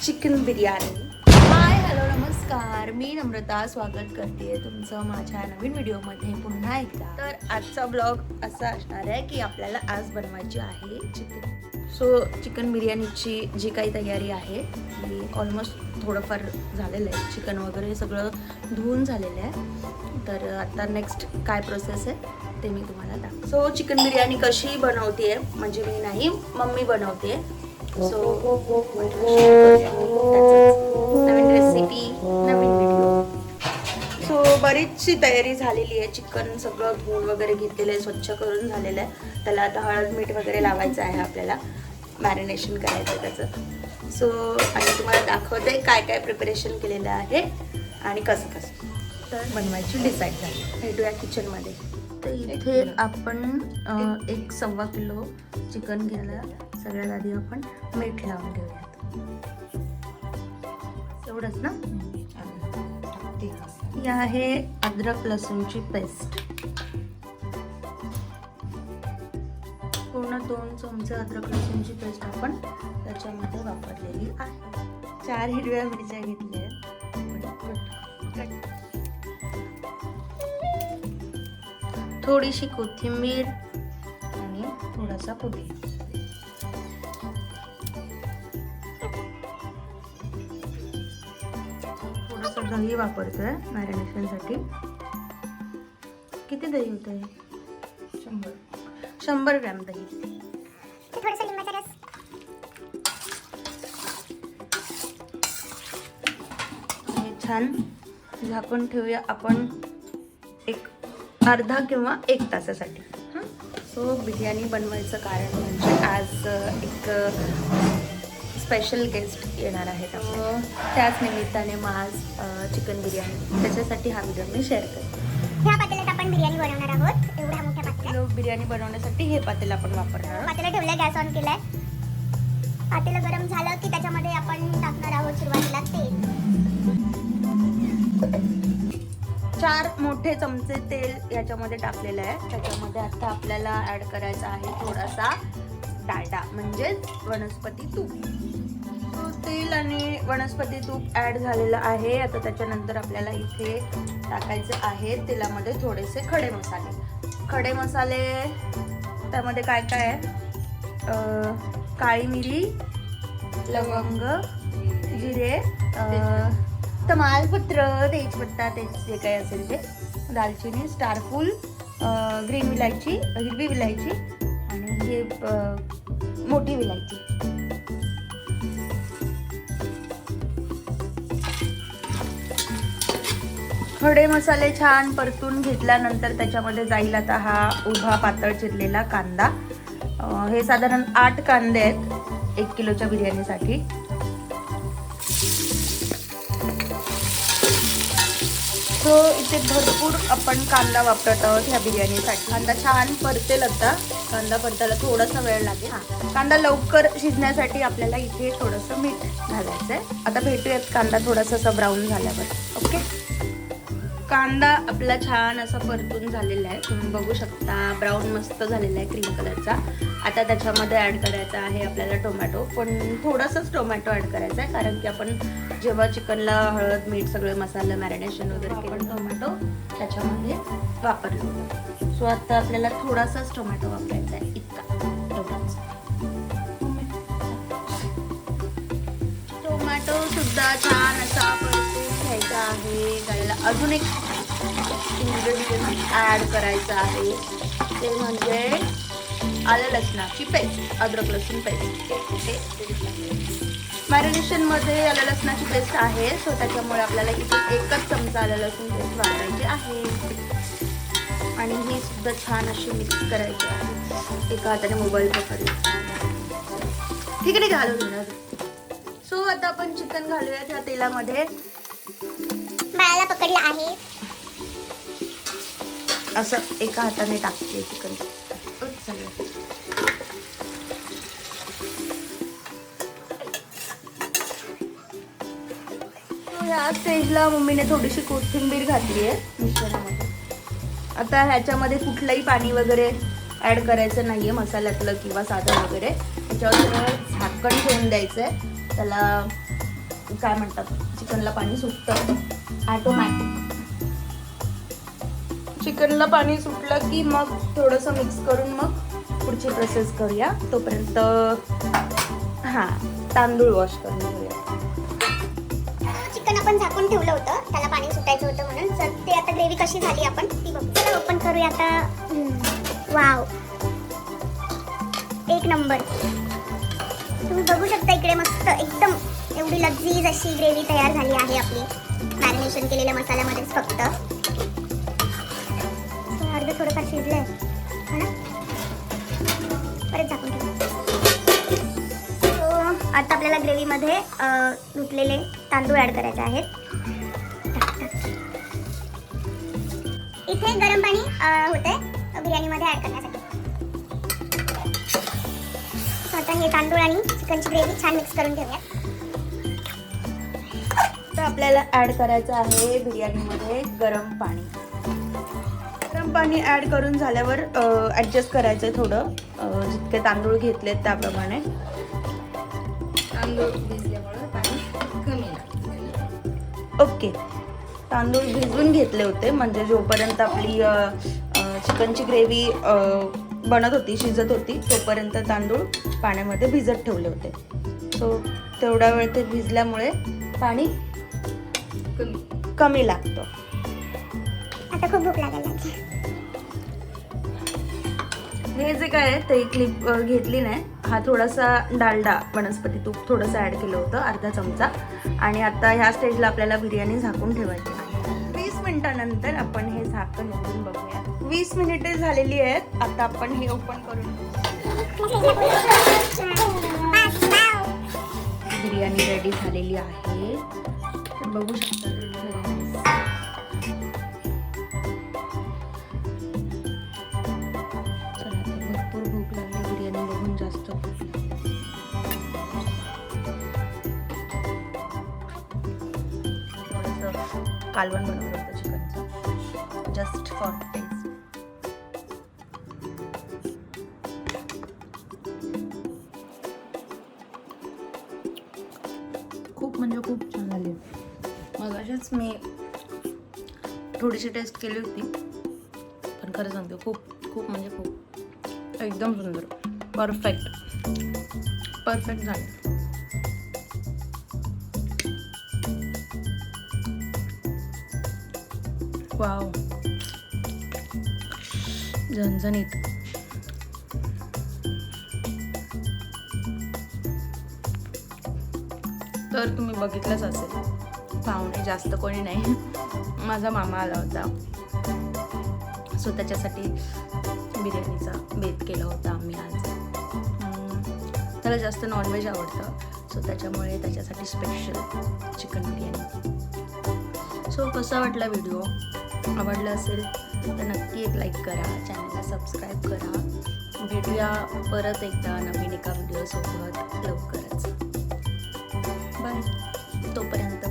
Chicken biryani. Hi hello नमस्कार, मी नम्रता स्वागत करते तुमचं माझ्या नवीन व्हिडिओमध्ये पुन्हा एकदा. तर आजचा ब्लॉग असा असणार आहे की आपल्याला आज बनवायची आहे चिकन. सो चिकन बिर्याणीची जी काही तयारी आहे ती ऑलमोस्ट थोडंफार झालेलं आहे. चिकन वगैरे सगळं धुवून झालेलं आहे. तर आता नेक्स्ट काय प्रोसेस आहे ते मी तुम्हाला दाखवते. सो चिकन बिर्याणी कशी बनवते म्हणजे मी नाही, मम्मी बनवते. सो नवीन रेसिपी, नवीन व्हिडिओ. सो बरीचशी तयारी झालेली आहे. चिकन सगळं धुवून वगैरे घेतलेलं आहे, स्वच्छ करून झालेलं आहे. त्याला आता हळद मीठ वगैरे लावायचं आहे, आपल्याला मॅरिनेशन करायचं आहे त्याचं. सो आणि तुम्हाला दाखवते काय काय प्रिपरेशन केलेलं आहे आणि कसं कसं तर बनवायची डिसाईड झाली. भेटूया किचनमध्ये. तर इथे आपण 1.25 किलो चिकन घ्यायला सगळ्यात आधी आपण मीठ लावून घेऊयात. एवढंच ना. ही आहे अद्रक लसूणची पेस्ट. पूर्ण 2 चमचे अद्रक लसूणची पेस्ट आपण त्याच्यामध्ये वापरलेली आहे. 4 हिरव्या मिरच्या घेतल्या. थोडीशी कोथिंबीर आणि थोडासा पुदिना. थोडंसं दही वापरतोय मॅरिनेशनसाठी. किती दही होत आहे? 100 ग्रॅम दही. थोडंसं लिंबाचा रस. हे छान झाकून ठेवूया आपण एक अर्धा किंवा 1 तासासाठी. सो बिर्याणी बनवायचं कारण म्हणजे आज एक स्पेशल गेस्ट येणार आहेत आपलं. त्याच निमित्ताने मग आज चिकन बिर्याणी, त्याच्यासाठी हा व्हिडिओ मी शेअर करते. ह्या पातेल्यात आपण बिर्याणी बनवणार आहोत. एवढ्या मोठ्या पातेल्यात बिर्याणी बनवण्यासाठी हे पातेलं आपण वापरणार आहोत. पातेलं ठेवलंय, गॅस ऑन केलाय. पातेलं गरम झालं की त्याच्यामध्ये आपण टाकणार आहोत सुरुवातीला तेल. 4 मोठे चमचे तेल याच्यामध्ये टाकलेलं आहे. त्याच्यामध्ये आता आपल्याला ऍड करायचा आहे थोडासा डालडा म्हणजेच वनस्पती तूप. तेल आणि वनस्पती तूप ऍड झालेलं आहे. आता त्याच्यानंतर आपल्याला इथे टाकायचं आहे तेलामध्ये थोडेसे खडे मसाले. खडे मसाले त्यामध्ये काय काय आहे? काळी मिरी, लवंग, जिरे, तमालपत्र, तेजपत्ता, जे काही असेल ते, दालचिनी, स्टारफूल, ग्रीन विलायची, हिरवी विलायची आणि हे मोठी विलायची. खडे मसाले छान परतून घेतल्यानंतर त्याच्यामध्ये जाईल आता हा उभा पातळ चिरलेला कांदा. हे साधारण 8 कांदे आहेत 1 किलोच्या बिर्याणीसाठी. सो इथे भरपूर आपण कांदा वापरत आहोत ह्या बिर्याणीसाठी. कांदा छान परतेल. आता कांदा परतायला थोडासा वेळ लागेल. कांदा लवकर शिजण्यासाठी आपल्याला इथे थोडंसं मीठ घालायचंय. आता भेटूयात कांदा थोडासा असा ब्राऊन झाल्यावर. ओके. कांदा आपला छान असा परतून झालेला आहे. तुम्ही बघू शकता ब्राऊन मस्त झालेला आहे, क्रीम कलरचा. आता त्याच्यामध्ये ऍड करायचा आहे आपल्याला टोमॅटो. पण थोडासाच टोमॅटो ऍड करायचा आहे कारण की आपण जेव्हा चिकनला हळद मीठ सगळे मसाले मॅरिनेशन वगैरे केलं टोमॅटो त्याच्यामध्ये वापरलं होतं. सो आता आपल्याला थोडासाच टोमॅटो वापरायचा आहे, इतका एवढाच. टोमॅटो सुद्धा छान असा परतून घ्यायचा आहे. त्याला अजून एक इन्ग्रेडियंट ऍड करायचं आहे, ते म्हणजे आलं लसणाची पेस्ट, अद्रक लसूण पेस्ट. मॅरिनेशनमध्ये आलं लसणाची पेस्ट आहे. सो त्याच्यामुळे आपल्याला इथे 1च चमचा आलं लसूण पेस्ट वापरायची आहे आणि ही सुद्धा छान अशी मिक्स करायची आहे. एका हाताने मोबाईल पकडला. ठीक आहे, घालून घेणार. सो आता आपण चिकन घालूया त्या तेलामध्ये. बाळाला पकडला आहे. असं एका हाताने टाकते चिकन. या स्टेजला मम्मीने थोडीशी कोथिंबीर घातली आहे मिश्रणामध्ये. आता ह्याच्यामध्ये कुठलंही पाणी वगैरे ऍड करायचं नाहीये, मसाल्यातलं किंवा साधं वगैरे. त्याच्यावर झाकण ठेवून द्यायचंय. त्याला काय म्हणतात, चिकनला पाणी सुटतं ॲटोमॅटिक. चिकनला पाणी सुटलं की मग थोडंसं मिक्स करून मग पुढची प्रोसेस करूया. तोपर्यंत हां, तांदूळ वॉश करून घेऊया. चिकन आपण झाकून ठेवलं होतं, त्याला पाणी सुटायचं होतं म्हणून. तर ते आता ग्रेव्ही कशी झाली आपण ती बघू. चला ओपन करूया आता. वाव, एक नंबर. तुम्ही बघू शकता इकडे मस्त एकदम एवढी लग्झरीज अशी ग्रेव्ही तयार झाली आहे आपली, मॅरिनेशन केलेल्या मसाल्यामध्येच फक्त. अर्ध थोडंफार शिजलंय है ना, परत झाकून ठेवू. आता आपल्याला ग्रेव्हीमध्ये धुतलेले तांदूळ ॲड करायचे आहेत. इथे गरम पाणी होते बिर्याणीमध्ये ॲड करण्यासाठी. आता हे तांदूळ आणि चिकनची ग्रेव्ही छान मिक्स करून घेऊया. तर आपल्याला ॲड करायचं आहे बिर्याणीमध्ये गरम पाणी. गरम पाणी ॲड करून झाल्यावर ॲडजस्ट करायचं आहे थोडं, जितके तांदूळ घेतलेत त्याप्रमाणे. तांदूळ भिजल्यामुळे पाणी कमी लागतं. ओके, तांदूळ भिजवून घेतले होते, म्हणजे जोपर्यंत आपली चिकनची ग्रेव्ही बनत होती, शिजत होती, तोपर्यंत तांदूळ पाण्यामध्ये भिजत ठेवले होते. सो तेवढा वेळ ते भिजल्यामुळे पाणी कमी लागतं. आता खूप भूक लागायला लागली. हे जे काय आहे ते क्लिप घेतली नाही. हा थोडासा डालडा वनस्पती तूप थोडंसं ॲड केलं होतं, अर्धा चमचा. आणि आता ह्या स्टेजला आपल्याला बिर्याणी झाकून ठेवायची आहे. 20 मिनिटानंतर आपण हे झाकण उघडून बघूया. 20 मिनिटे झालेली आहेत. आता आपण हे ओपन करून बिर्याणी रेडी झालेली आहे. तर बघू शकता भरपूर भूक लागली, बिर्याणी बघून जास्त भूक लागली. थोडंसं कालवण बनवलं होतं चिकनचं, जस्ट फॉर टेस्ट. खूप म्हणजे खूप छान झाली. मग अशाच मी थोडीशी टेस्ट केली होती, पण खरं सांगते खूप खूप म्हणजे खूप एकदम सुंदर, परफेक्ट झालं. वाव, झणझणीत. तर तुम्ही बघितलंच असेल, पाहुणे जास्त कोणी नाही, माझा मामा आला होता. सो त्याच्यासाठी बिर्याणीचा बेत केला होता आम्ही आज. त्याला जास्त नॉनव्हेज आवडतं, सो त्याच्यामुळे त्याच्यासाठी स्पेशल चिकन बिर्याणी. सो कसा वाटला व्हिडिओ? आवडला असेल तर नक्की एक लाईक करा, चॅनलला सबस्क्राईब करा. भेटूया परत एकदा नवीन एका व्हिडिओसोबत लवकरच. बाय. तोपर्यंत